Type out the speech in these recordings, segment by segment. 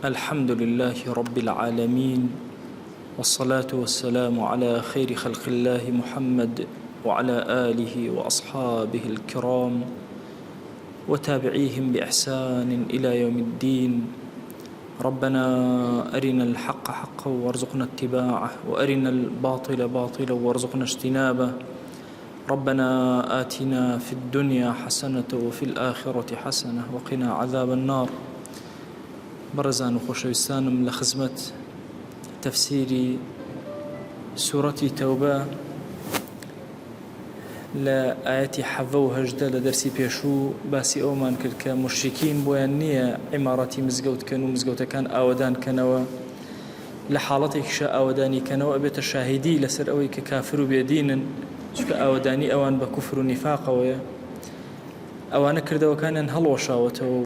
الحمد لله رب العالمين، والصلاة والسلام على خير خلق الله محمد وعلى آله وأصحابه الكرام وتابعيهم بإحسان إلى يوم الدين. ربنا أرنا الحق حقا وارزقنا اتباعه، وأرنا الباطل باطلا وارزقنا اجتنابه. ربنا آتنا في الدنيا حسنة وفي الآخرة حسنة وقنا عذاب النار. برزان وخوشويستانم لخزمت تفسيري سورة توبة لآيات حفظ وهجدة لدرسي بيشو باسي أومان كرك مشركين بوانية عمارتي مزقوت كانوا مزقوت كان آودان كانوا لحالتك شاء آوداني كانوا أبيت الشاهدي لسر أوي ككافر بيدين شك آوداني أوان بكفر ونفاق ويا أوان كرد وكان هل وشاوته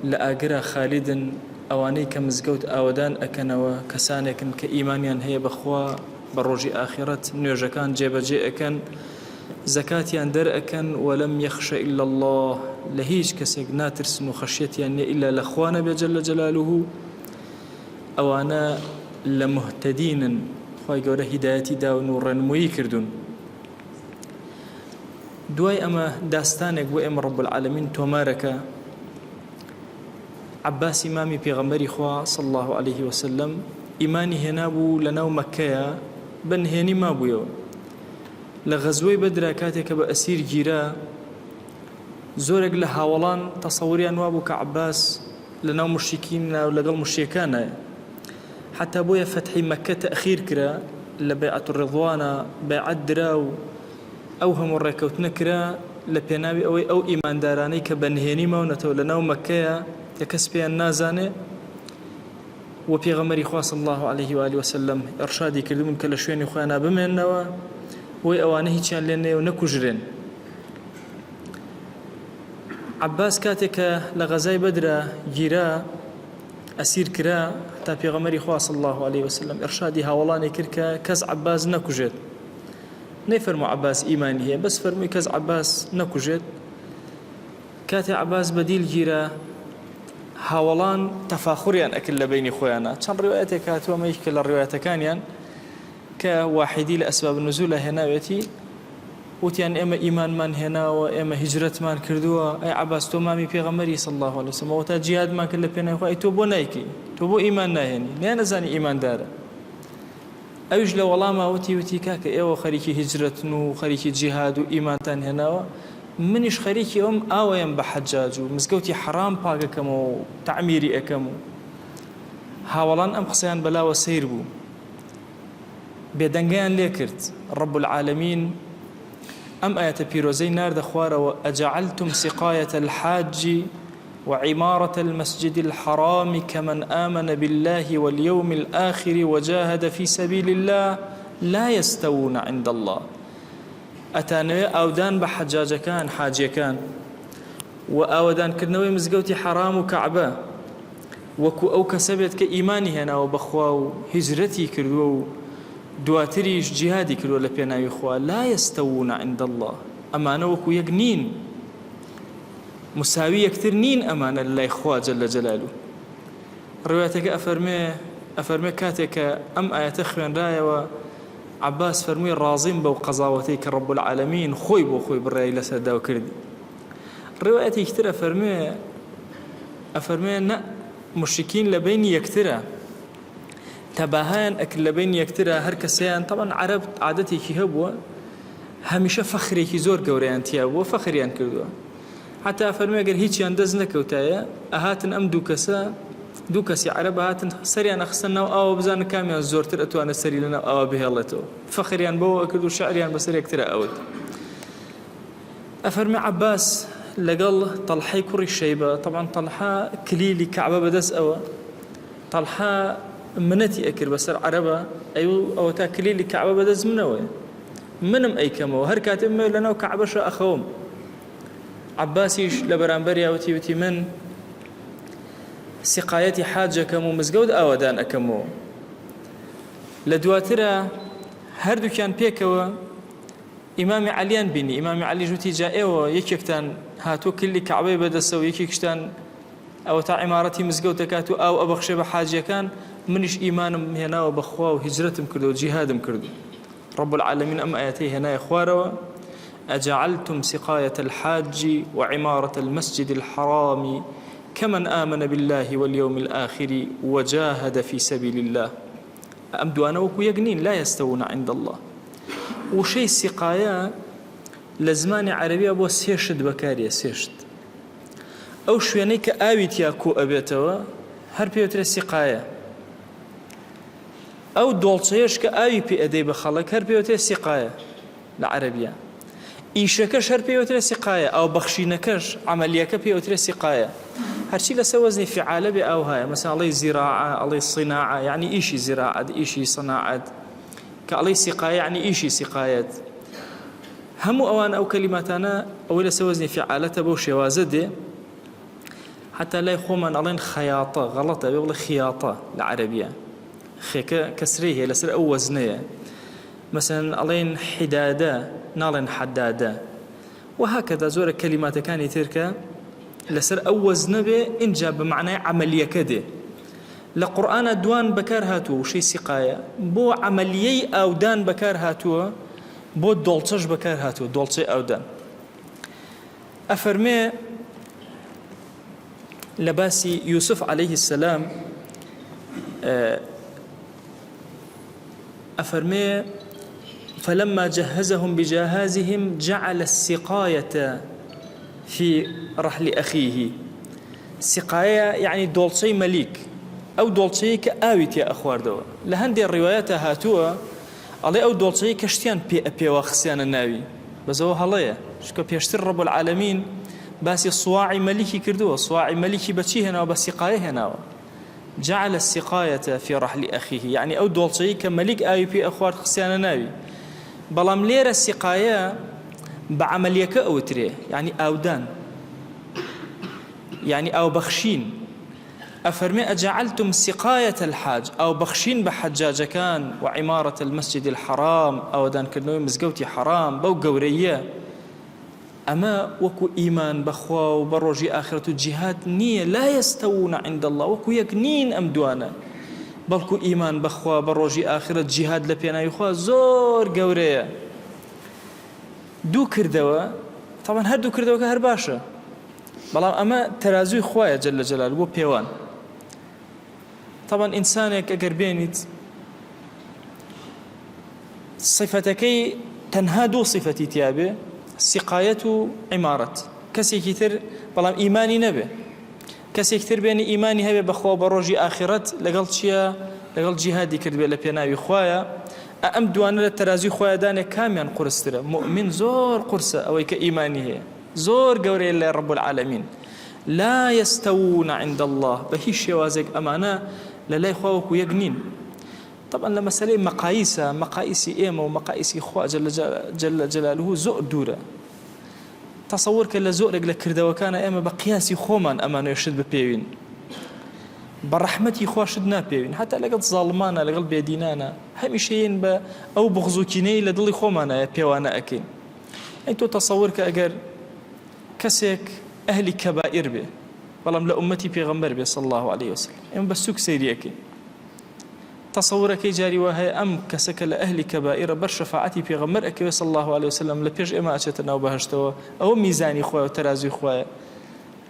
لآقرا خالدا أواني كمزقوت آودان أكنوا كسانك كإيمانيان هي بخوا بروجي آخرة نيوجا كان جيب جي أكن زكاتيان در أكن ولم يخش إلا الله لهيج كسيق ناترسن خشيتيان إلا لأخوانا بجل جلاله أوانا لمهتدين خواهي قوله هدايتي داو نوران ميكردون دواي أما داستانك وإم رب العالمين تومارك عباس إمامي بيغمبري خوا صلى الله عليه وسلم إيماني هنابو لناو مكة بن هيني ما بويو لغزوي بدر كاتك بأسير جيرا زورق لهاولان تصوري أنوابو كعباس لناو مشركين ولقل مشركانا حتى بويا فتحي مكة تأخير كرا لبيعة الرضوان بيعة دراو أوهم الركوت نكرا لبينابي أو إيمان داراني كبن هيني مونتو لناو مكة كسبي النازانه وبيغمري خوا صلى الله عليه وآله وسلم إرشادي كردون كل شوين إخوانا بمنوا وأوانه كان لنا ونكجرين. عباس كاتك لغزاي بدر جيرا أسير كرا تا بيغمري خوا صلى الله عليه وسلم إرشادي هاولاني كركا كز عباس نكجت نفرمو عباس إيماني هي بس فرمي كز عباس نكجت كاتي عباس بديل جيرا هاولان تفاخريان أكل لبيني خويانا كان روايتك هاتوا ما يشكل الروايات كانيان كواحدي لأسباب النزول هنا ويتي وتيان إما إيمان من هنا وإما هجرة من كردوا أي عباس تومامي بيغمري صلى الله عليه وسلم وتا جهاد ما كل بينا خوي توبو نايكي توبو إيمان ناهني نانا زاني إيمان دارا أيج لو والله ما وتي كاك إيوه خريكي هجرة نو خريكي جهاد وإيمان تان هنا منش خريكي آوين بحجاج ومزقوتي حرام باقكم وتعميري أكم هاولان أم قصيان بلا وسير بو بيدنجان ليكرت رب العالمين أم آية بيروزي نار دخوارة وأجعلتم سقاية الحاج وعمارة المسجد الحرام كمن آمن بالله واليوم الآخر وجاهد في سبيل الله لا يستوون عند الله. أتانوي أودان بحجاج كان حاجي كان وأودان كرنوي مزقوتي حرام وكعبة وكو أو كسبت كإيماني هنا وبخوا هجرتي كردو دواتريش جهادي كردو لبيناوي خوا لا يستوون عند الله. أمانة وكو يقنين مساوية كتير نين أمانة لله خوا جل جلاله. روايتك أفرمي كاتك أم آية تخوين راية عباس فرمي رازين بو قضاوتيك رب العالمين خوي بالرأي لسدا وكردي. روايتي كتير أفرمي نا مشركين لبيني يكترى تباهان أكل لبيني يكترى هركسيان طبعا عرب عادتي كهبوا هميشه فخري كي زور قوريان تياب وفخريان كردوا حتى أفرمي قال هيتي أندزنك وتايا أهاتن أم دوكسي عرب هاتن سريان أخسنا أو بزان كاميان زور ترأتو أنا سري لنا أو به الله تو فخريان بو أكدو شعريان بسري كتير أود. أفرمي عباس لقال طلحي كوري الشيبة طبعا طلحة كليلي كعبة بدس أو طلحة منتي أكر بسر عربة أو تا كليلي كعبة بدس منوي منم أي كمو هر كاتب لنا وكعبة شا أخوم عباسيش لبرانبريا وتي من سقايتي حاجة كمو مزقود أودان أكمو لدواترة هردو كان بيكوا إمام عليان بيني إمام علي جوتي جائوا يكيكتان هاتو كل كعبة بدسوا يكيكشتان ئەوە تا عیمارەتی مزگەوت دەکات و ئاو ئەبەخشێ بە حاجیەکان منیش ئیمانم هێناوە بەخوا و هیجرەتم کردو و جیهادم کردو. رب العالمين أم آياتي هنا يا خواروا أجعلتم سقاية الحاج وعمارة المسجد الحرام كمن آمن بالله واليوم الآخر وجاهد في سبيل الله أم دوانا وكو يقنين لا يستوون عند الله. وشي السقاية لزمان عربية بو سيشد بكارية سيشد أو شوينيك آويت ياكو أبيتوا هر بيوتر السقاية أو دولتيش كآوي بي أدي بخلق هر بيوتر السقاية العربية إيشكش هر بيوتر السقاية أو بخشينكش عمليك بيوتر السقاية هرشي لسوزني في عالبي أو هاي مثلا علي زراعة علي صناعة يعني إيشي زراعة إيشي صناعة كعلي سقاية يعني إيشي سقاية هم أوان أو كلماتنا أولا سوزني في عالته بوشي وازده حتى لا يخومن علين خياطة غلطة بيقول خياطة العربية خيك كسريه لسر أو وزنية مثلا علين حدادة نالين حدادة وهكذا زور كلمات كان تركا لسر أو وزنه إنجا بمعنى عملية كده لقرآن دوان بكار هاتو شي سقاية بو عمليي أو دان بكار هاتو بو دولتش بكار هاتو دولتش أو دان أفرمي لباسي يوسف عليه السلام أفرمي فلما جهزهم بجهازهم جعل السقاية في رحل أخيه. السقاية يعني دولتشي مليك أو دولتشي كآويت يا أخوار دوا لهندي الروايات هاتوا علي أو دولتشي كشتيان بي وخسيان الناوي بزو هلايا شكو بيشتر رب العالمين باسي الصواعي ملكي كردوه الصواعي ملكي بتشي هنا وبسقاية هنا جعل السقاية في رحل أخيه يعني أو دولتشي كملك آوي بي أخوار خسيان الناوي بلام لير السقاية بعمليك أو تريه يعني أودان يعني أو بخشين أفرمي أجعلتم سقاية الحاج أو بخشين بحجاج كان وعمارة المسجد الحرام أو دان كنوي مزقوتي حرام بو قورية أما وكو إيمان بخوا وبروجي آخرة الجهاد نية لا يستوون عند الله وكو يكنين أمدوانا بلكو إيمان بخوا بروجي آخرة الجهاد لبينا يخوا زور قورية دو كردوا طبعا هر دو كردوا كهر باشا بلام أما ترازوي خوايا جل جلاله بو بيوان طبعا إنسانك أقر بينيت صفتكي تنهادو صفتي تيابه سقاية عمارة كسي كتير بلام إيماني نبي كسي كتير بين إيماني هبه بخوا بروجي آخرت لقلت شيا لقلت جهادي كربي لبيناوي خوايا أم دوانا للترازي خوايا داني كاميان قرسترا مؤمن زور قرصة أو كإيماني هي زور قوري الله رب العالمين لا يستوون عند الله بهيش يوازق أمانة للا يخواوك ويقنين طبعا لمسألة مقايسي إيمة ومقايسي خوا جل جلاله زور دورة تصورك اللي زورك لكرده وكان إيمة بقياسي خومان أمانة يشد ببيوين برحمتي خواشدنا بيوين حتى لقد ظالمانا لقلب يدينانا هميشين أو بغزوكيني لدلي خومانا بيوانا أكين أنتو تصورك أجر كسك أهل كبائر به بلام لأمتي بيغمبر به صلى الله عليه وسلم إما بسوك سيريكي تصورك جاري وهي أم كسك لأهل كبائر برشفاعتي بيغمر أكي صلى الله عليه وسلم لبيج إما أشتنا وبهشتوا أو ميزاني خواه وترازي خواه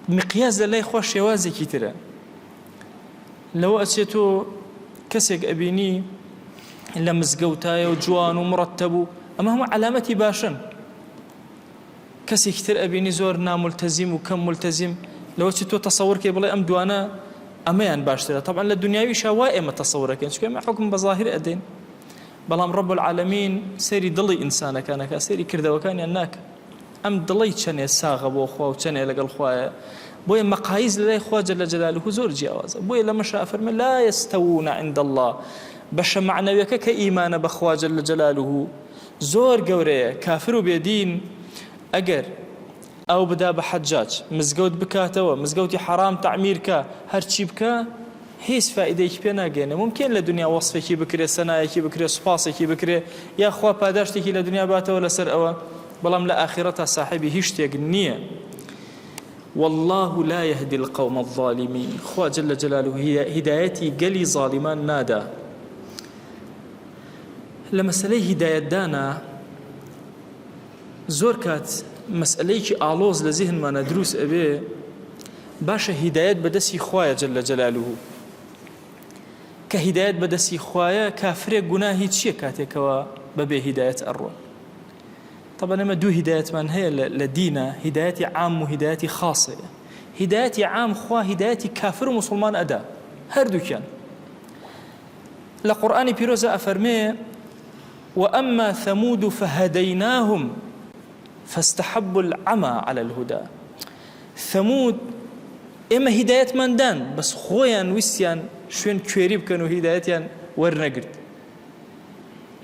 مقياس لله خواه شوازي كتيرا لو أشتو كسك أبيني لمزقوتاي وجوان ومرتب أما هم علامتي باشن كسي كتير أبيني زور ناملتزم وكم ملتزم لو أشتو تصور كي بلاي أم دوانا أميان باشترا طبعا للدنياوي شوائم تصورك يعني شو حكم بظاهر أدين بلام رب العالمين سيري ضلي إنسانا كان سيري كرده وكان يناك أم ضلي تشني ساغ أبو أخوة وتشني لقى الخوايا بوي مقاييس لله إخوة جل جلاله زور جواز بوي لما شاء فرمي لا يستوون عند الله بش معنويك كإيمان بأخوة جل جلاله زور قوريه كافر بيدين أجر أو بدا بحجاج مزقود بكاتوا مزقودي حرام تعميرك هرشي بكا هيس فائدة بينا جينا ممكن لدنيا وصفك بكري سنايك بكري صفاصك بكري يا أخوة باداشتك لدنيا باتا ولا سر أوا بلام لآخرتها صاحبي هشتيق النية والله لا يهدي القوم الظالمين. خوا جل جلاله هدايتي قلي ظالمان نادا. لما سلي هداية دانا زور كات مسأليك آلوز لذهن ما ندروس أبي باشا هداية بدسي خوايا جل جلاله كهداية بدسي خوايا كافر قناهي تشي كاتيكوا ببي هداية أروى. طبعا ما دو هداية من هي لدينا هداية عام وهداية خاصة. هداية عام خوا هداية كافر ومسلمان أدا هردو كان لقرآن بيروزا أفرمي وأما ثمود فهديناهم فاستحبوا العمى على الهدى. ثمود إما هداية من دان بس خويا ويسيان شوين كويريب كانوا هدايتيان ورنقرد.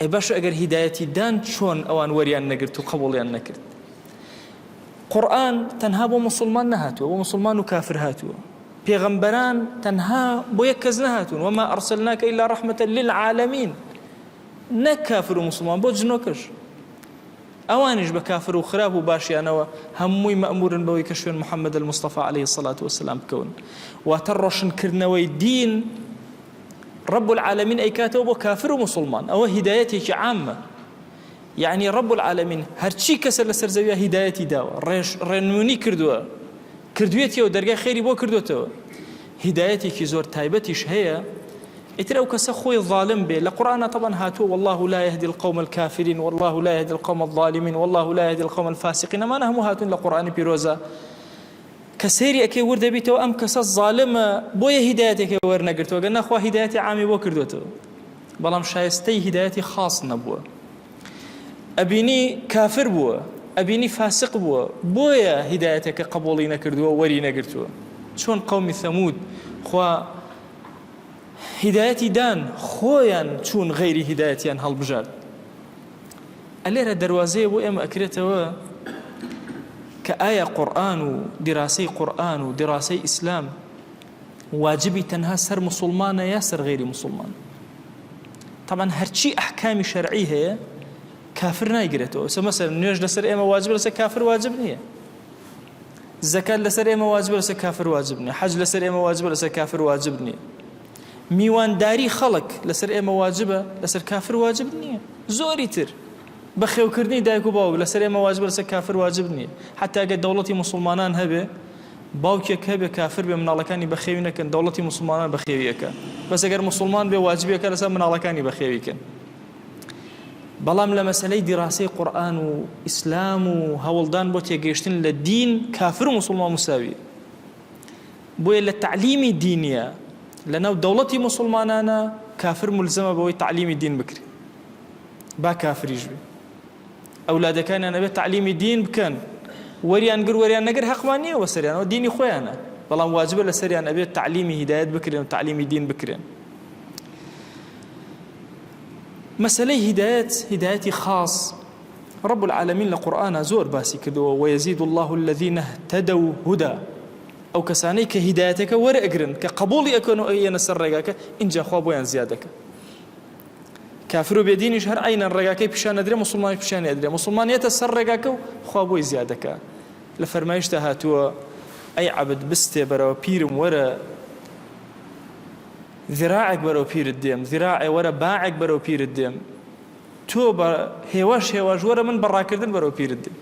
أي باش أجر هدايتي دان شون أوان وريان نقرد وقبوليان نقرد. قرآن تنها بو مسلمان نهاتو ومسلمان وكافر هاتو. بيغمبران تنها بو يكز نهاتو وما أرسلناك إلا رحمة للعالمين. نكافر ومسلمان بو جنوكش أوانش بكافر وخراب وباشيانوا هموي مأمور بوي كشفين محمد المصطفى عليه الصلاة والسلام بكون وترشن كرنوي الدين رب العالمين أي كاتب كافر ومسلمان أو هدايته عامة. يعني رب العالمين هرشي كسر لسرزوية هدايتي داوة رنوني كردويتي ودرجة خيري بو كردوته هدايتي كي زور تايبتيش هي اتروا كسخوي الظالم به. لقرآن طبعا هاتوا والله لا يهدي القوم الكافرين والله لا يهدي القوم الظالمين والله لا يهدي القوم الفاسقين. ما نهم هاتون لقرآن بيروزا كسيري أكي ورد بيتو أم كسس ظالم بويا هدايتك ورنا قرتو قلنا أخوة هدايتي عامي بو كردوتو بلام شايستي هدايتي خاص نبوه. أبيني كافر بوه أبيني فاسق بوه بويا هدايتك قبولينا كردوه ورينا قرتو. شون قوم ثمود خوا هدايتي دان خويا شون غيري هدايتي هالبجار. الليرة دروازي بو إما أكريتوا كآية قرآن ودراسي قرآن ودراسي إسلام واجبي تنها سر مسلمان يا سر غير مسلمان. طبعا هرشي أحكام شرعية هي كافر نايقرته. مثلا نيوج لسر إما واجب لسر كافر واجب نية. الزكاة لسر إما واجب لسر كافر واجب نية. حج لسر إما واجب لسر كافر واجب نية. ميوان داري خلق لسر إما واجبة لسر كافر واجب نية. زوري تر بخيو كردني دايكو باو لسر إما واجب لسر كافر واجب نية. حتى قد دولتي مسلمانان هبه باوكيك هبه كافر بمن الله كاني بخيوينك دولتي مسلمانان بخيويك بس اگر مسلمان بواجبيك لسر من الله كاني بخيويك. بلام لمسألة دراسة قرآن وإسلام وهولدان بوتي جيشتن للدين كافر ومسلمان مساوي بوي للتعليم الدينية لأنه دولتي مسلمانانا كافر ملزمة بوي تعليم الدين بكري با كافر يجبي أولادك كان أنا بتعليم الدين بكن وريان قر وريان نقر حقمانية وسريان وديني خويانا بلام واجبة لسريان أبي تعليم هداية بكري وتعليم الدين بكري. مسألة هدايتي خاص رب العالمين لقرآن زور باسي كدو ويزيد الله الذين اهتدوا هدى أو كساني كهدايتك ورقرن كقبولي أكونوا أينا سرقاك إن جا خوابوين زيادك كافروا بيدين شهر عين الرقاك بشان أدري مسلمان بشان أدري مسلمان يتسرقاك خوابوي زيادك لفرمايش تهاتوا أي عبد بستي برا بيرم ورا ذراعك برو بير الدم ذراعي ورا باعك برو بير الدم توبا هواش ورا من برا كردن برو بير الدم.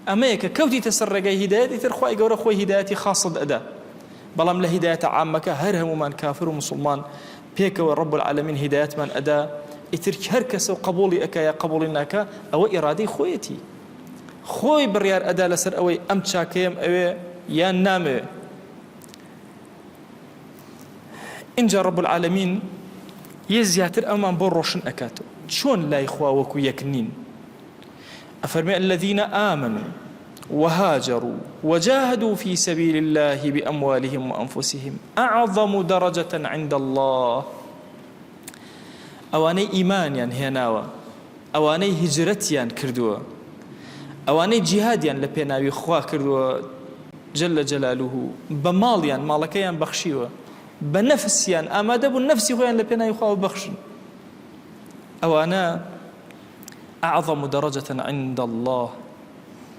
أما يك كوتي تسرقي هدايتي ترخوي جورا خوي هدايتي خاصة أداء بلام لهداية عامك هرهم من كافر ومسلمان بيك ورب العالمين هداية من أداء يترك هركس وقبولي أكا يا قبولناك أو إرادي خويتي خوي بريار أداء لسر أوي أم تشاكيم أوي يا نامي إن جاء رب العالمين يزياتر أمان بروشن أكاتو شون لا إخوة وكو يكنين أفرمي الذين آمنوا وهاجروا وجاهدوا في سبيل الله بأموالهم وأنفسهم أعظم درجة عند الله. أواني إيمانيان هناوا أواني هجرتيان كردوا أواني جهاديان لبيناوي خوا كردوا جل جلاله بماليان مالكيان بخشيوا بنفسيان آماده بالنفس خويان لبينا يخاو بخشن أوانا أعظم درجة عند الله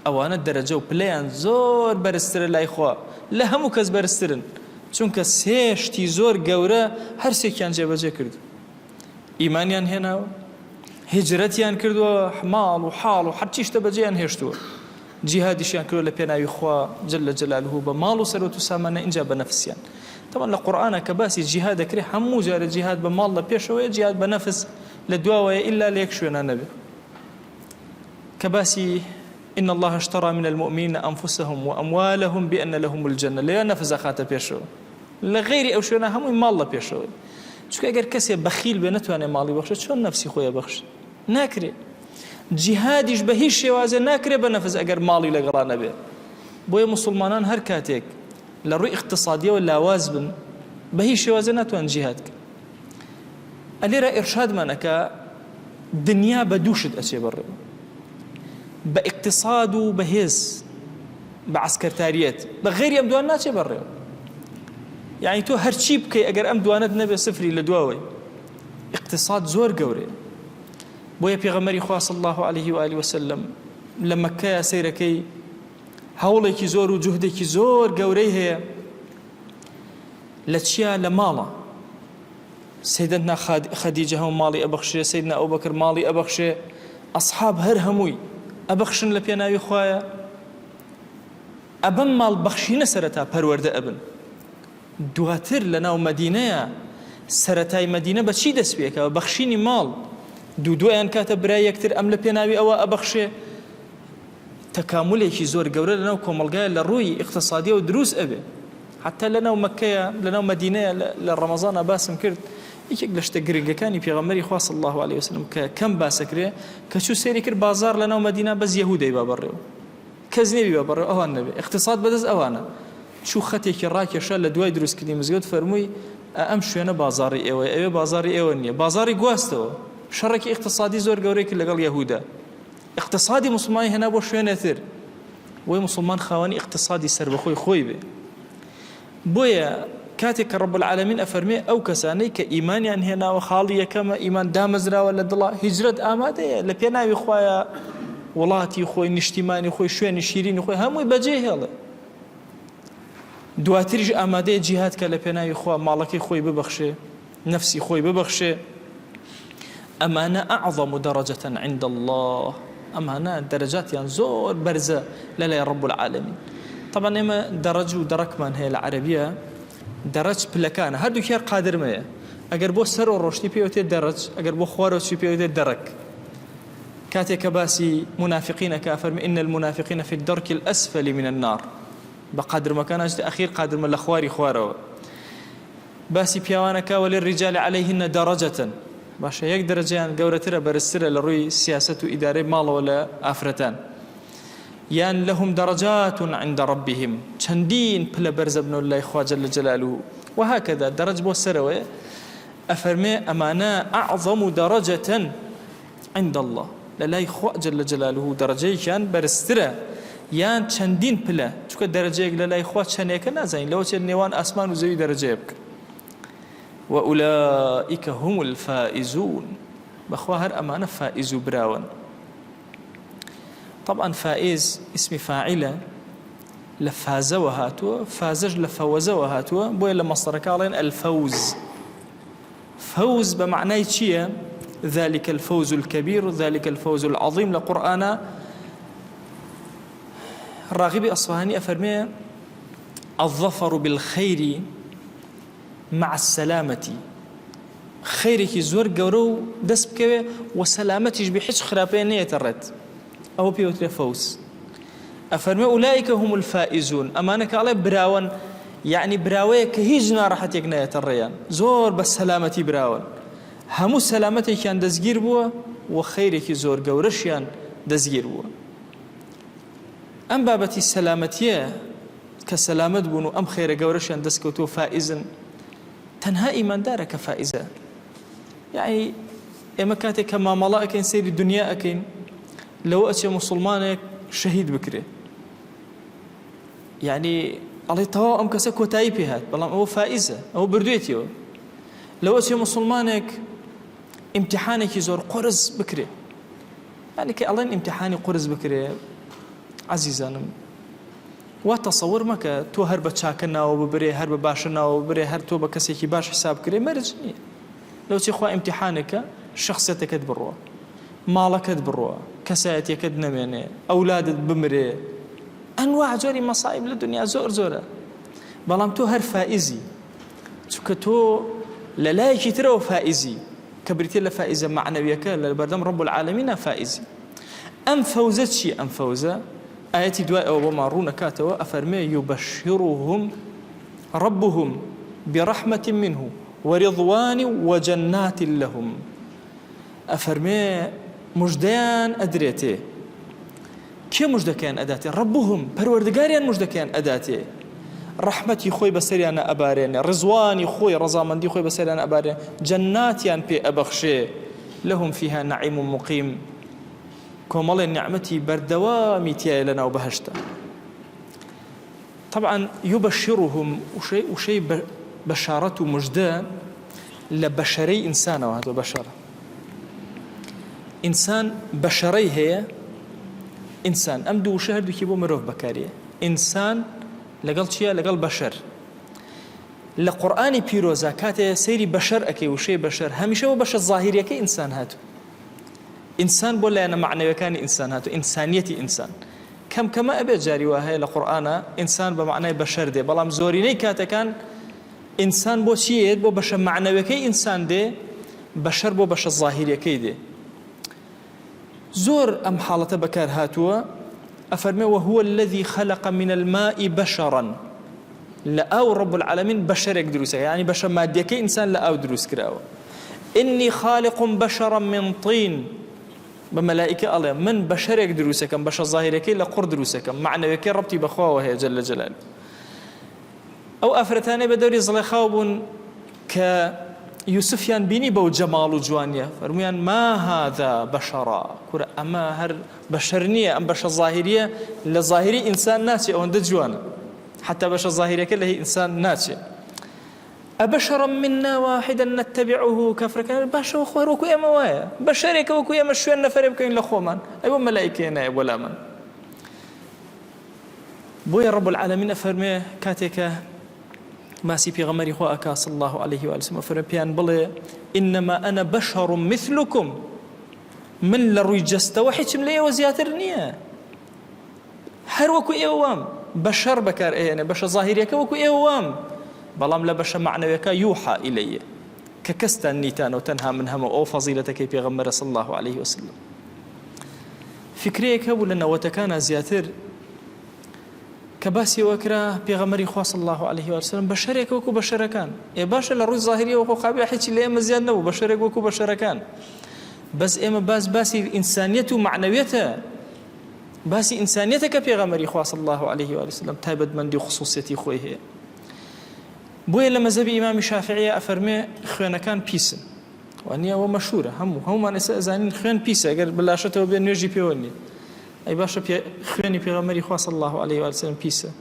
ئەوانە دەرەجە و پلەیان زۆر بەرزترە لای خوا لە هەموو کەس بەرزترن چونکە سێشتی زۆر گەورە هەرسێکیان جێبەجێ کرد ئیمانیان هێناوە هجرەتیان کردووە ماڵ و حاڵ و هەرچی شتە بەجێیان هێشتووە جیهادیشیان کردووە لە پێناوی خوا جل جلاله بە ماڵ و سەرۆت و سامانە اینجا بە نەفسیان طبعا لە قورئانە کە باسی جیهاد دەکرێت هەموو جارە جیهاد بە ماڵ لە پێشەوەیە جیهاد بە نەفس لە دواوەیە ئیلا لە یەک شوێنە نەبێت کە باسی إن الله اشترى من المؤمنين أنفسهم وأموالهم بأن لهم الجنة لا نفس خاتە پێشەوە لە غیری ئەو شوێنە هەمووی ماڵ لە پێشەوە چونکە ئەگەر کەسێ بەخیل بێ نەتوانێت ماڵی بەخشێت چۆن نەفسی خۆیە بەخشێت ناکرێت جیهادیش بە هیچ شێوازێ ناکرێت بە نەفس ئەگەر ماڵی لەگەڵا نەبێت بۆیە مسلمانان هەر کاتێک لە ڕووی اقتصادیەوە لاواز بن بە هیچ شێوازێ ناتوان جیهاد کرد ئەلێرە ئێرشادمانەکە دنیا بە دوو شت ئەچێ بەڕێوە بە اقتصاد و بەهێز بە عسکەرتاریەت بە غیری ئەم دوان ناچێ بەڕێوە یعنی تۆ هەرچی بکەی ئەگەر ئەم دوانت نەبێ سفری لە دواوەی اقتصاد زۆر گەورەیە بۆیە پێغەمبەری خوا صلی الله عليه و آله وسلم لە مەککە سەیرەکەی هەوڵێکی زۆر و جوهدێکی زۆر گەورەی هەیە لە چیا لە ماڵە سەیدەتنا خەدیجە هەموو ماڵی ئەبەخشێ سەیدنا ئەبوبەکر ماڵی ئەبەخشێ ئەصحاب هەر هەمووی ئەبەخشن لە پێناوی خوایە ئەبەم ماڵ بەخشینە سەرەتا پەروەردە ئەبن دواتر لە ناو مەدینەیە سەرەتای مەدینە بە چی دەست پێکەوە بەخشینی ماڵ دوایان کاتە برای یەکتر ئەم لە پێناوی ئەوە ئەبەخشێ تەکاملێکی زۆر گەورە لە ناو کۆمەڵگایە لە ڕووی اقتصادیە و دروست ئەبێ حتا لە ناو مەککەیە لە ناو مەدینەیە لە ڕەمەزانە باسم کرد یەکێک لە شتە گرنگەکانی پێغەمبەری خوا صلی الله عليه وسلم کە کەم باسەکرێ کە چوو سێری کرد بازار لە ناو مەدینە بەس یەهودەی با بەڕێوە کەس نێبی با بەڕێوە ئەوان نەبێ اقتصاد بەدەست ئەوانە چوو خەتێکی ڕاکێشە لە دوای دروستکردنی مزگەوت فەرمووی ئەم شوێنە بازاری ئێوەیە ئەوێ بازاری ئێوە نییە بازاری گواستەوە شەڕێکی اقتصادی زۆر گەورەیەکی لەگەڵ یەهودا اقتصادی مسلمانی هێنا بۆ شوێنێتر بۆی مسلمان خاوەنی اقتصادی سەربەخۆی خۆی بێ بۆیە کاتێک کە ڕەب العالەمین ئەفەرمێ ئەو کەسانەی کە ئیمانیان هێناوە خاڵی یەکەمە ئیمان دامەزراوە لە دڵا هیجرەت ئامادەیە لە پێناوی خوایە وڵاتی خۆی نیشتیمانی خۆی شوێنی شیرینی خۆی هەمووی بەجێ هێڵێ دواتریش ئامادەیە جیهاد کە لە پێناوی خوا ماڵەکەی خۆی ببەخشێ نەفسی خۆی ببەخشێ ئەمانە ئەعظەم دەرەجەتەن عند الله ئەمانە دەرەجاتیان زۆر بەرزە لەلای ڕەب العالەمین طبعا ئێمە دەرەج و دەڕەکمان هەیە لە عەرەبیە دەرەج پلەکانە هەردووکیان قادرمەیە ئەگەر بۆ سەر و ڕۆشتی پێوتێت دەرەج ئەگەر بۆ خوارەوەچی پێوتێت دەرەک كاتێک کە باسی منافقینەکە فەرمی إن المنافقين في الدرك الأسفل من النار بقدر ما كان أجد أخير قادر من الأخواري خوارو باسی پیاوانەکە وللرجال عليهن درجة باشە یەک دەرەجەیان گەورەترە بەرزترە لە ڕووی سیاسەت و ئیدارەی ماڵەوە لە ئافرەتان یان لهم درجات عند ربهم چەندین پلە بەرزە بنەوە لای خوا جل جلاله وهكذا درج بۆ سەرەوەیە ئەفەرمێ ئەمانە أعظم درجة عند الله لەلای خوا جل جلاله دەرەجەیەکیان بەرزترە یان چەندین پلە چونکە دەرەجەیەک لەلای خوا چەندێکە نازانین لەوە چێت نێوان ئاسمان و زەوی دەرەجەیە بکە وأولئك هم الفائزون بخوا هر أمانة فائز براون طبعا فائز اسم فاعلة لفاز وهاتوا فازج لفوز وهاتوا بوي لمصدر كالين الفوز فوز بمعنى شيء ذلك الفوز الكبير ذلك الفوز العظيم لقرآن الراغبي أصفهاني أفرمي الظفر بالخير مع السلامة خيرك زور قورو دس بكوي وسلامتش بحيش خرابين يترد أو بيوت فوز أفرمي أولئك هم الفائزون أمانك على براون يعني براوية كهيجنا راحت يقنا يتريان زور بس سلامتي براون همو سلامتي كان دزگير بوا وخيرك زور قورشيان دزگير بوا أم بابتي السلامتية كسلامت بونو أم خير قورشيان دسكوتو فائزن تنها إيمان دارك فائزة يعني إما كاتي كما ملائكين سير الدنيا أكين لو أتي مسلمانك شهيد بكري يعني الله توا أم كسك وتايبي هات بلام هو فائزة هو بردويتيو لو أتي مسلمانك امتحانك يزور قرز بكري يعني كي الله امتحاني قرز بكري عزیزانم وا تەسەوور مەکە تۆ هەر بە چاکە ناوە ببرێ هەر بە باشە ناوە ببرێ هەر تۆ بە کەسێکی باش حساب کرێ مەرج نییە لەوچی خوا ئیمتیحانێکە شخصیەتەکەت بڕوە ماڵەکەت بڕوە کەسایەتیەکەت نەمێنێ ئەولادت بمرێ ئەنواع جۆری مەسائب لە دنیا زۆر زۆرە بەڵام تۆ هەر فائزی چونکە تۆ لە لایەکی ترەوە فائزی کە بریتێ لە فائزە معنەویەکە لە بەردەم رب العالمینە فائزی ئەم فەوزە چی ئەم فەوزە آياتي دواء أو مارون كاتوا أفرمي يبشرهم ربهم برحمة منه ورضوان وجنات لهم أفرمي مجديان أدريتي كي مجدكان أداتي ربهم پروردگاريان مجدكان أداتي رحمتي خوي بسريانا أبارين رضواني خوي رضامندي خوي بسريانا أبارين جناتيان بي أبخشي لهم فيها نعيم مقيم كومال النعمتي بردوامي تيا لنا وبهشتا طبعا يبشرهم وشيء بشارته مجدان لبشري إنسان وهذا بشر إنسان بشري هي إنسان أمدو شهر دو كيبو مروف بكارية إنسان لقل شيء لقل بشر لقرآن بيروزا كاتي سيري بشر أكي وشي بشر هميشه وبشر ظاهري أكي إنسان هاتو إنسان بولا أنا معنى كان إنسان هاتو إنسانيتي إنسان كما أبي جاري وهي لقرآن إنسان بمعنى بشر دي بلام زوريني كاتا كان إنسان بو شيء بو بشر معنى كي إنسان دي بشر بو بشر ظاهري كي دي زور أم حالة بكار هاتوا أفرمي وهو الذي خلق من الماء بشرا لأو رب العالمين بشر يقدروسه يعني بشر مادية كي إنسان لأو دروس كراو إني خالق بشرا من طين بملائكة الله من بشر يقدروسه كم بشر ظاهري كي لقر دروسه كم معنى كي ربطي بخواه وهي جل جلاله أو أفرتاني بدوري زلخاوب يوسفيان بيني بو جمال وجوانية فرميان ما هذا بشرا كرة أما هر بشرنية أم بشر ظاهرية لظاهري إنسان ناسي أو عند جوانا حتى بشر ظاهرية كله هي إنسان ناسي أبشرا منا واحدا نتبعه كفرك بشر وخوار وكو يما وايا بشرك وكو يما شوين نفر بكين لخومان أيوة ملائكينا ولا من بويا رب العالمين فرمي كاتيك ماسي بيغمري خواك صلى الله عليه وسلم فرميان بلي إنما أنا بشر مثلكم من لروي جست وحيش مليه وزياترنية هر وكو إيوام بشر بكار يعني بشر ظاهريك وكو إيوام بلام لا بشر معنويك يوحى إلي ككستا النيتان وتنهى من هم أو فضيلتك بيغمر صلى الله عليه وسلم فكريك ولنا وتكان زياتر كباسي وكرا بيغمري خوا صلى الله عليه وسلم بشرك وكو بشر كان يا باشا لروي ظاهريه وكو قابل حكي اللي اما زياد نبو بشرك وكو بشر كان بس اما باسي انسانيته ومعنويته باسي انسانيتك بيغمري خوا صلى الله عليه وسلم تابد من دي خصوصيتي خوي هي بويا لما زبي امام الشافعي افرمي خوينا كان بيسن وانيا ومشهوره هم ما نسازانين خوين بيسا قال بلاشته وبين نجي بيوني أي باشا خواني بيغمري خوا صلى الله عليه وسلم بيسا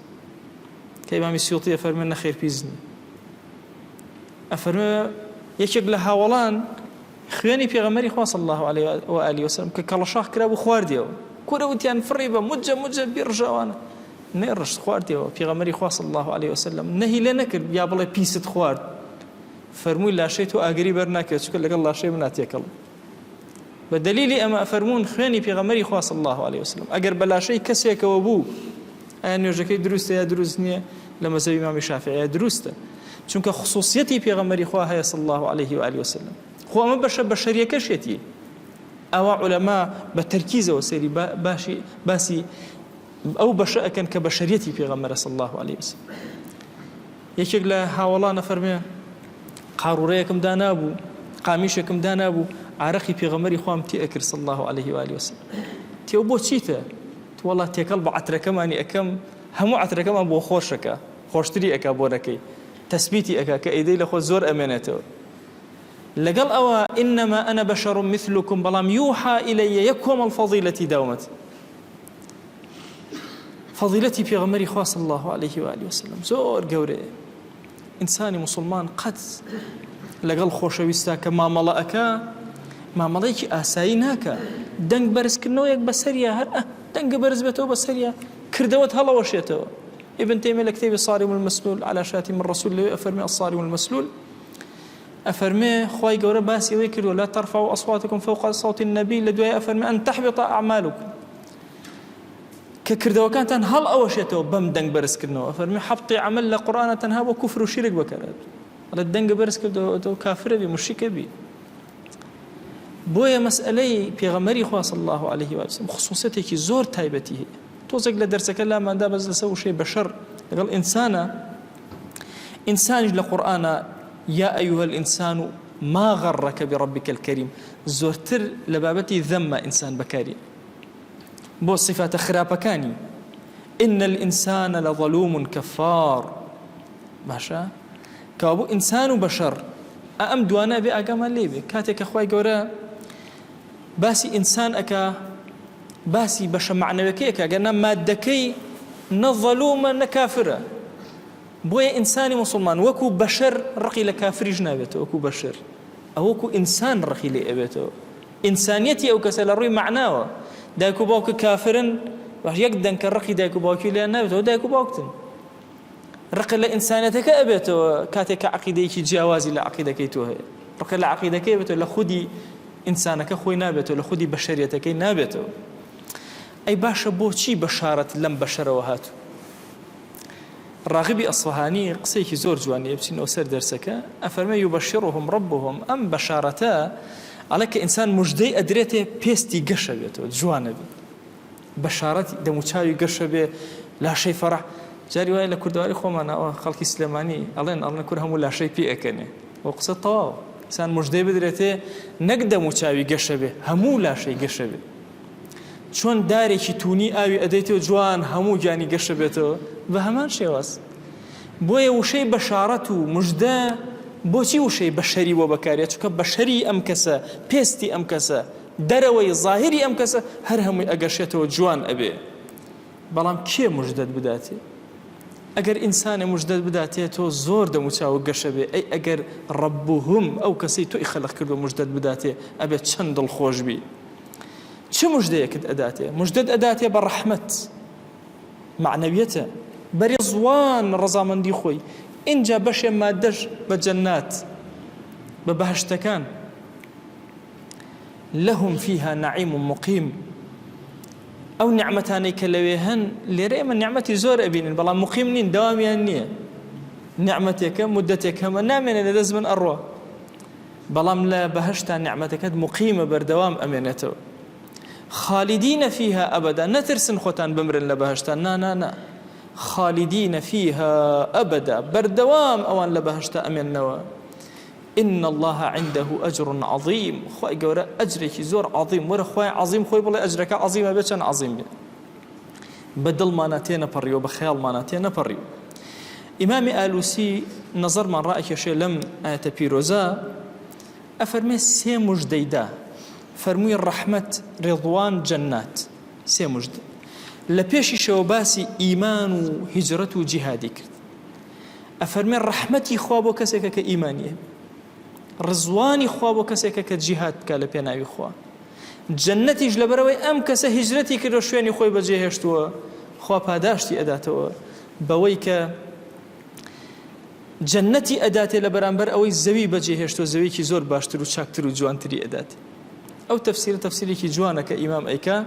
كإمام السيوطي أفرمي خير بيزني أفرمي يشك لها ولان خواني بيغمري خوا صلى الله عليه وآله وسلم كالشاخ كرابو خوار ديو كوروتيان فريبا مجة بيرجع وانا نيرش خوار ديو بيغمري خوا صلى الله عليه وسلم نهي لنكر يا بلا بيست خوار فرموي لا شيء تو أقري برناك شكل لك الله شيء مناتيك الله بدليل أما أفرمون خواني بيغمري خوا صلى الله عليه وسلم أجر بلا شيء كسيك وابو أنا يرجعك دروسته يا دروسني لما زي إمام الشافعي دروسته چونك خصوصيتي بيغمري خوا هي صلى الله عليه وآله وسلم خوا ما بشرية كشيتي أو علماء بالتركيز وسيري باسي أو بشأ كان كبشريتي بيغمر صلى الله عليه وسلم يشغل هاولا نفرمي قاروريكم دانابو قاميشكم دانابو عرقي بيغمري خوام تأكر صلى الله عليه وآله وسلم تيوبو تشيته والله تيكلب عتركماني أكم همو عتركمان بو خوشك خوشتري أكا بوركي تثبيتي أكا كأيدي لخو زور أمانته لقل أوا إنما أنا بشر مثلكم بلام يوحى إلي يكوم الفضيلة دومت فضيلتي بيغمري خوا صلى الله عليه وآله وسلم زور قوري إنساني مسلمان قد لقل خوشويستا كما ملأكا مامەڵەیەکی ئاسایی ناکە دەنگ بەرزکردنەوە یەک بەسەریە هەر دەنگە بەرز بێتەوە بەسەریە کردەوەت هەڵەوەشێتەوە. ابن تيمية لكتاب الصارم المسلول على شاتم الرسول أفرمي الصارم المسلول أفرمي خواي جورا باسي ويكر ولا ترفعوا أصواتكم فوق صوت النبي لدواء أفرمي أن تحبط أعمالكم ككردوا كانت هل أوشيته بم دنگ برس كرنوا أفرمي حبطي عمل لقرآن تنها وكفر وشرك بكرات على الدنگ برس كردوا كافر بي مشرك بي بويا مسألة بيغمري خوا صلى الله عليه وسلم خصوصيته كي زور تايبته توزق لدرسك لا ما دا بس لسوي شيء بشر قال إنسان لقرآن يا أيها الإنسان ما غرك بربك الكريم زورتر لبابتي ذم إنسان بكاري بو صفات خرابكاني إن الإنسان لظلوم كفار ماشا كابو إنسان بشر أم دوانا بي أقام الليبي كاتك أخواي قورا باسي إنسان أكا باسي بشر معنوكي أكا قلنا مادكي نظلوما نكافرة بويا إنساني مسلمان وكو بشر رقي لكافري جنابته وكو بشر أو وكو إنسان رقي لأبته إنسانيتي أو كسل الروي معناه دايكو باوك كافرن يقدن كالرقي دايكو باوكي لأنابته ودايكو باوكتن رقي لإنسانيتك أبته كاتك عقيديك جاوازي لعقيدة كيتوها رقي لعقيدة كيبته لخدي إنسانك خوي نابته لخدي بشريتك نابته أي باشا بوشي بشارة لم بشر وهاتو راغبي أصفهاني قصيك زور جواني يبسين أسر درسك أفرمي يبشرهم ربهم أم بشارتا عليك إنسان مجدي أدريته بيستي قشبيته جوانا بي بشارتي دموشاوي قشبه لا شيء فرح جاري وائل كردواري خومانا خلقي سليماني الله كرهم لا شيء بي أكني وقصة طواو إنسان مجدي بدريته نقدموشاوي قشبه همو لا شيء قشبه چون دارێکی تونی ئاوی ئەدەیتەوە جوان هەموو گیانی گەشە بێتەوە بە هەمان شێواز بۆیە وشەی بەشارەت و مژدە بۆچی وشەی بەشەری بۆ بەکارێت چونکە بەشەری ئەم کەسە پێستی ئەم کەسە دەرەوەی ظاهری ئەم کەسە هەر هەمووی ئەگەشێتەوە جوان ئەبێ بەڵام کێ مژدەت بداتێ ئەگەر ئینسانێ مژدەت بداتێتەوە زۆر دەموچاوە گەشە بێ ئەی ئەگەر ڕەبوهم ئەو کەسەی تۆی خەلق کردو مژدەت بداتێ ئەبێت چەند دڵخۆش بی چه مجدەیەکت ئەداتێ مجدەت ئەداتێ بە ڕەحمەت معنەویەتە بەرزوان ڕەزامەندی خۆی اینجا بەشێ مادەش بە جەنات بە بەهەشتەکان لهم فيها نعيم مقيم ئەو نیعمەتانەی کە لەوێ هەن لێرە ئێمە نیعمەتی زۆر ئەبینین بەڵام مقیم نین داوامیان نییە نیعمەتێکە مدەتێک هەمە نامێنێ لە دەست من ئەڕوا بەڵام لە بەهەشتا نیعمەتەکەت مقیمە بەردەوام ئەمێنێتەوە خالدين فيها أبدا نترسن خوتان بمرن لبهشتان نا خالدين فيها أبدا بردوام أوان لبهشتا أمين نوا إن الله عنده أجر عظيم خوي جورا أجرك زور عظيم ورا خوي عظيم خوي بالله أجرك عظيم بيتشان عظيم بدل ما ناتينا بريو بخيال ما ناتينا بريو إمام آلوسي نظر من رأيك شيء لم تبيروزا أفرمي سيمج ديدا فرمووی ڕەحمەت ڕێضوان جەنات سێ موژدە لە پێشی شەوە باسی ئیمان و هیجرەت و جیهادی کرد ئەفەرمێ ڕەحمەتی خوا بۆ کەسێکە کە ئیمانیە ڕزوانی خوا بۆ کەسێکە کە جیهاد بکا لە پێناوی خوا جەنەتیش لەبەرەوەی ئەم کەسە هیجرەتی کردە شوێنی خۆی بەجێهێشتووە خوا پاداشتی ئەداتەوە بەوەی کە جەنەتی ئەداتێ لە بەرامبەر ئەوەی زەوی بەجێهێشتووە زەویکی زۆر باشتر و چاکتر و جوانتری ئەداتێ أو تفسيري كي جوانا كإمام أيكا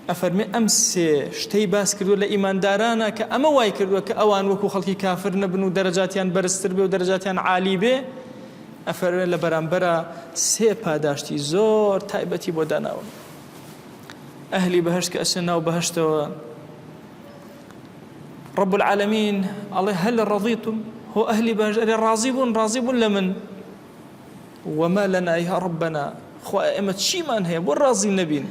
أفرمي أمس شتي باس كردو لإيمان دارانا كأما واي كردو كأوان وكو خلقي كافر نبنو درجاتيان برستر بي ودرجاتيان عالي بي أفرمي لبرانبرا سي پاداشتي زور تايبتي بوداناو أهلي بهشت كأسنا وبهشتوا رب العالمين الله هل رضيتم هو أهلي بهشت راضيبون لمن وما لنا يا ربنا خوا ئێمە چیمان هەیە بۆ ڕازی نەبین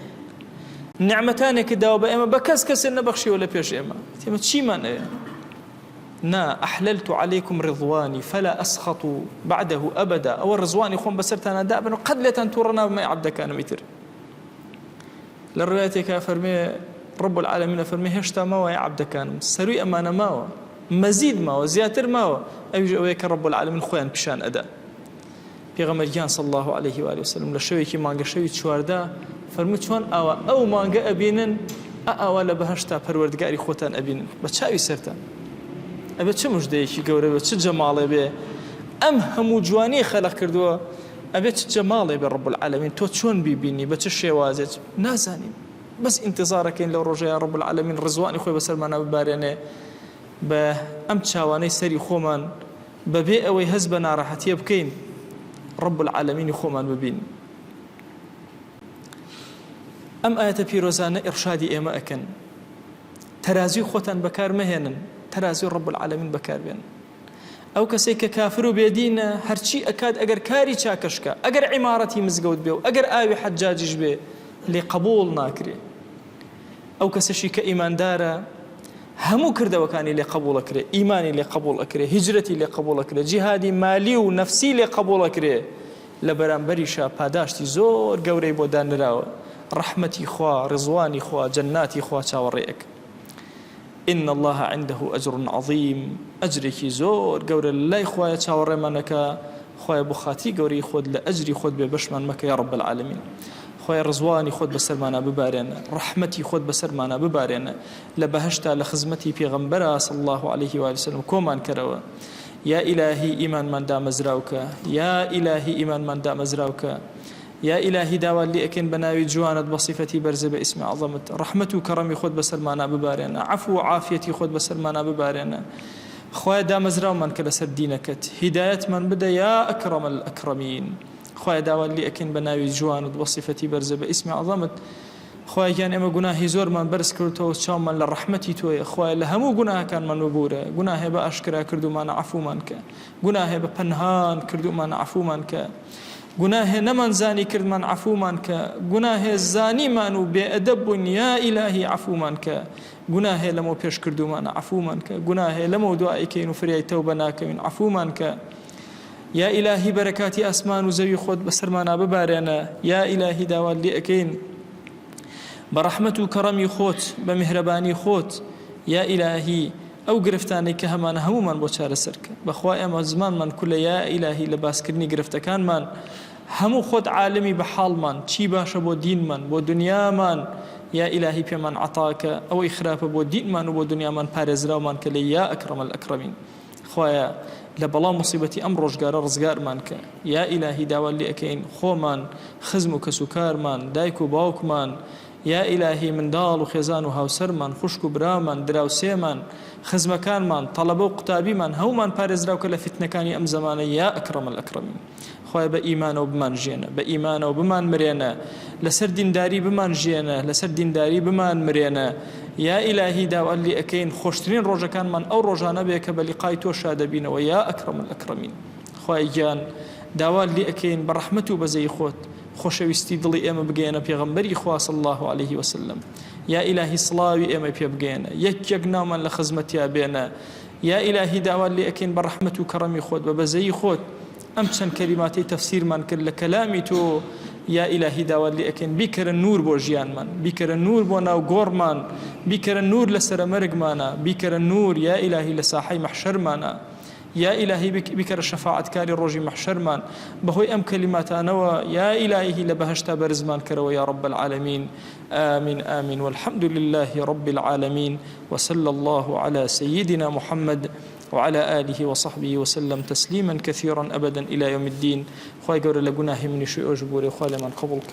نیعمەتانێکی داوە بە ئێمە بە کەس کەسێ نەبەخشیوە لە پێش ئێمە ئێمە چیمان هەیە نا أحللت عليكم رضواني فلا أسخط بعده أبدا أو الرضواني خون بسرتنا دابا قد لا تنتورنا بما عبدك أنا متر للروايتك فرمي رب العالمين فرمي هشتا ماوى يا عبدك أنا سروي أمانة ماوى مزيد ماوى زياتر ماوى أيك رب العالمين خوان بشان أدا پێغەمبەریان صلی الله عليه و آله وسلم لە شەوێکی مانگە شەوی چواردا فەرمووی چۆن ئەو مانگە ئەبینن ئەوە لە بەهەشتا پەروەردگاری خۆتان ئەبینن بە چاوی سەرتان ئەبێ چه مژدەیەکی گەورە بێ چه جەماڵێ بێ ئەم هەموو جوانی خەلق کردووە ئەبێ چه جەماڵێ بێ رب العالمین تۆ چۆن بیبینی بە چه شێوازێت نازانین بەس ئینتیزارەکەین لەو ڕۆژەیە رب العالمین ڕزوانی خۆی بەسەرمانە ببارێنێ بە ئەم چاوانەی سەری خۆمان بەبێ ئەوەی هەست بە ناڕەحەتیە بکەین رب العالمینی خۆمان ببین ئەم ئاەتە پیرۆزانە ئیرشادی ئێمە ئەکەن تەرازوی خۆتان بەکار مەهێنن تەرازوی رب العالمین بەکاربێن ئەو کەسێک کە کافر و بێدینە هەرچی ئەکات ئەگەر کاری چاکەشکە ئەگەر عیمارەتی مزگەوت بێ و ئەگەر ئاوی حەجاجیش بێ لێ قبول ناکرێ ئەو کەسەشی کە ئیماندارە هەموو کردەوەکانی لێ قبول ئەکرێ ئیمانی لێ قبول ئەکرێ هیجرەتی لێ قبول ئەکرێ جیهادی مالی و نەفسی لێ قبول ئەکرێ لە بەرامبەریشە پاداشتی زۆر گەورەی بۆ دانراوە ڕەحمەتی خوا ڕزوانی خوا جەناتی خوا چاوەڕێک إن الله عنده أجر عظيم أجرك زور قول لا إخوة تشاور منك خويا بخاتي قوري خود لأجري خود ببشمان مك يا رب العالمين خويا رزواني خود بسرمانا ببارنا رحمتي خود بسرمانا ببارنا لبهشتا لخزمتي في غنبرة صلى الله عليه وآله وسلم كومان كروا يا إلهي إيمان من دام زراوك يا إلهي إيمان من دام زراوك يا إلهي داوى اللي أكن بناوي جوانت بصفتي برز باسم عظمت رحمته وكرمي خود بسلمانا ببارنا عفو وعافيتي خود بسلمانا ببارنا خويا دام زراو من كلا سر دينكت هداية من بدا يا أكرم الأكرمين خويا داوى اللي أكن بناوي جوانت بصفتي برز باسم عظمت خويا كان إما جناهي زور من برز كرتو شام من لرحمتي توي خويا لهمو جناه كان من نبورة جناه بأشكره كردو من عفو منك جناه بپنهان كردو من عفو منك گناه نمن زانی کرد من عفو من که گناه زانی من و بأدب یا إلهی عفو من که گناه لمو پیش کردو من عفو من که گناه لمو دعای کین و فریای توبه ناکین عفو من که یا إلهی برکاتی اسمان و زوی خود بسرمانا ببارنا یا إلهی داوال لی اکین برحمت و کرمی خود بمهربانی خود یا إلهی ئەو گرفتانەی کە هەمانە هەمومان بۆ چارەسەرکە بەخوا ئێمە زمانمان کولە یا ئیلاهی لە باسکردنی گرفتەکانمان هەموو خۆت عالمی بە حاڵمان چی باشە بۆ دینمان بۆ دنیامان یا ئیلاهی پێمان عەتاکە ئەوەی خراپە بۆ دینمان و بۆ دنیامان پارێزراومان کە لە یا ئەکرەمە الئەکرەمین خوایە لە بەڵام موسیبەتی ئەم ڕۆژگارە ڕزگارمان کە یا ئیلاهی داوا لێ ئەکەین خۆمان خزم و کەسوکارمان دایک و باوکمان یا ئیلاهی منداڵ و خێزان و هاوسەرمان خوشک و برامان دراوسێمان خزمەکانمان تەڵەبە و قوتابیمان هەمومان پارێزراو کە لە فتنەکانی ئەم زەمانە یا ئەکرەمە الئەکرەمین خوایە بە ئیمانەوە بمان ژێنە بە ئیمانەوە بمان مرێنە لەسەر دینداری بمان ژێنە لەسەر دینداری بمان مرێنە یا ئیلاهی داوا لێ ئەکەین خۆشترین ڕۆژەکانمان ئەو ڕۆژانە بێ کە بە لیقای تۆ شادەبینەوە یا ئەکرەمە الئەکرەمین خوای گیان داوا لێ ئەکەین بە ڕەحمەت و بەزەی خۆت خۆشەویستی دڵی ئێمە بگەێنە پێغەمبەری خوا صلی الله عليه وسلم یا ئیلاهی سڵاوی ئێمە پێ بگەێنە یەک ناومان لە خزمەتیا بێنە یا ئیلاهی داوا لێ ئەکەین بە ڕەحمەت و کەڕەمی خۆت بە بەزەی خۆت ئەم چەند کەلیماتی تەفسیرمان کرد لە کەلامی تۆ یا ئیلاهی داوا لێ ئەکەین بیکەرە نور بۆ ژیانمان بیکەرە نور بۆ ناو گۆڕمان بیکەرە نور لە سەرە مەرگمانە بیکەرە نور یا ئیلاهی لە ساحەی مەحشەرمانە یا إلهي بكر شفاعت كاري روجي محشرمان بهوي أم كلماتنا يا إلهي لبهشتا برزمان كرو يا رب العالمين آمين آمين والحمد لله رب العالمين وصلى الله على سيدنا محمد وعلى آله وصحبه وسلم تسليما كثيرا أبدا إلى يوم الدين خواهي قول لقناه من شيء أجبوري خواهي من قبلك